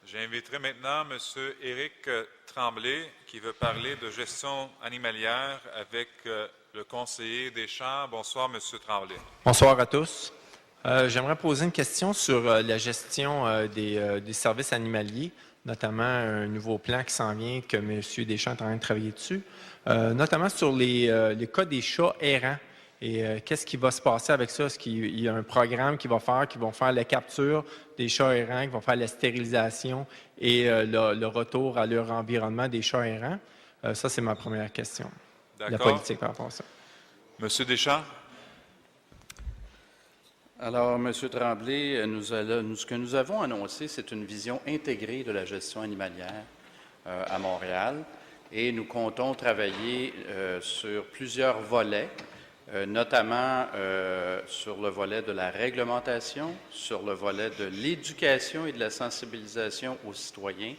J'inviterai maintenant M. Éric Tremblay, qui veut parler de gestion animalière avec le conseiller Deschamps. Bonsoir, M. Tremblay. Bonsoir à tous. J'aimerais poser une question sur la gestion des services animaliers, notamment un nouveau plan qui s'en vient, que M. Deschamps est en train de travailler dessus, notamment sur les cas des chats errants. Et qu'est-ce qui va se passer avec ça? Est-ce qu'il y a un programme qui vont faire la capture des chats errants, qui vont faire la stérilisation et le retour à leur environnement des chats errants? Ça, c'est ma première question. La politique par rapport à ça. M. Deschamps? Alors, M. Tremblay, ce que nous avons annoncé, c'est une vision intégrée de la gestion animalière à Montréal et nous comptons travailler sur plusieurs volets, notamment sur le volet de la réglementation, sur le volet de l'éducation et de la sensibilisation aux citoyens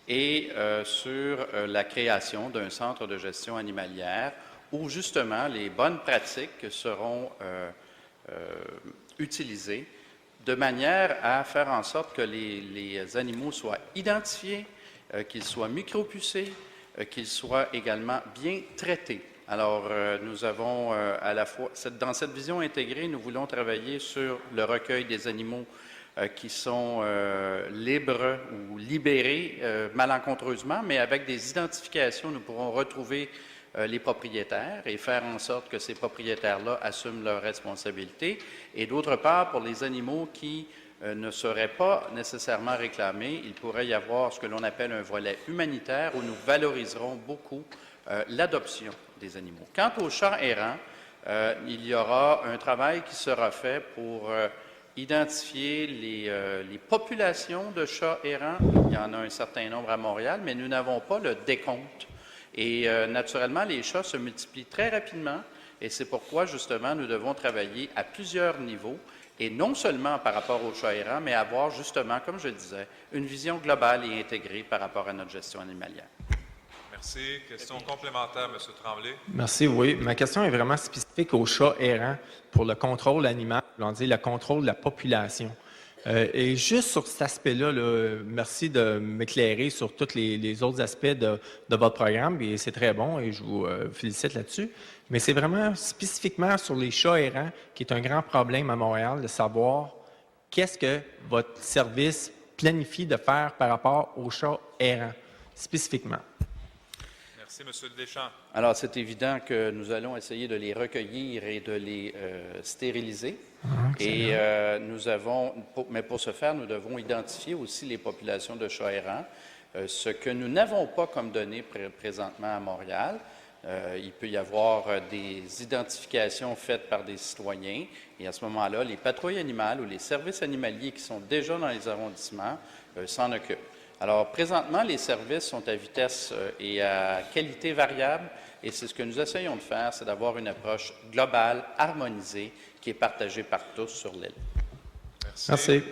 et sur la création d'un centre de gestion animalière où justement les bonnes pratiques seront utilisées de manière à faire en sorte que les animaux soient identifiés, qu'ils soient micropucés, qu'ils soient également bien traités. Alors, nous avons à la fois, dans cette vision intégrée, nous voulons travailler sur le recueil des animaux qui sont libres ou libérés malencontreusement, mais avec des identifications, nous pourrons retrouver les propriétaires et faire en sorte que ces propriétaires-là assument leurs responsabilités. Et d'autre part, pour les animaux qui ne seraient pas nécessairement réclamés, il pourrait y avoir ce que l'on appelle un volet humanitaire où nous valoriserons beaucoup l'adoption des animaux. Quant aux chats errants, il y aura un travail qui sera fait pour identifier les populations de chats errants. Il y en a un certain nombre à Montréal, mais nous n'avons pas le décompte. Et naturellement, les chats se multiplient très rapidement et c'est pourquoi, justement, nous devons travailler à plusieurs niveaux et non seulement par rapport aux chats errants, mais avoir, justement, comme je le disais, une vision globale et intégrée par rapport à notre gestion animalière. Merci. Question complémentaire, M. Tremblay. Merci, oui. Ma question est vraiment spécifique aux chats errants pour le contrôle animal, on dit le contrôle de la population. Et juste sur cet aspect-là, merci de m'éclairer sur tous les autres aspects de votre programme, et c'est très bon, et je vous félicite là-dessus. Mais c'est vraiment spécifiquement sur les chats errants qui est un grand problème à Montréal, de savoir qu'est-ce que votre service planifie de faire par rapport aux chats errants, spécifiquement. Merci, M. Deschamps. Alors, c'est évident que nous allons essayer de les recueillir et de les stériliser. Et mais pour ce faire, nous devons identifier aussi les populations de chats errants, ce que nous n'avons pas comme données présentement à Montréal. Il peut y avoir des identifications faites par des citoyens et à ce moment-là, les patrouilles animales ou les services animaliers qui sont déjà dans les arrondissements s'en occupent. Alors, présentement, les services sont à vitesse et à qualité variable et c'est ce que nous essayons de faire, c'est d'avoir une approche globale, harmonisée, qui est partagée par tous sur l'île. Merci.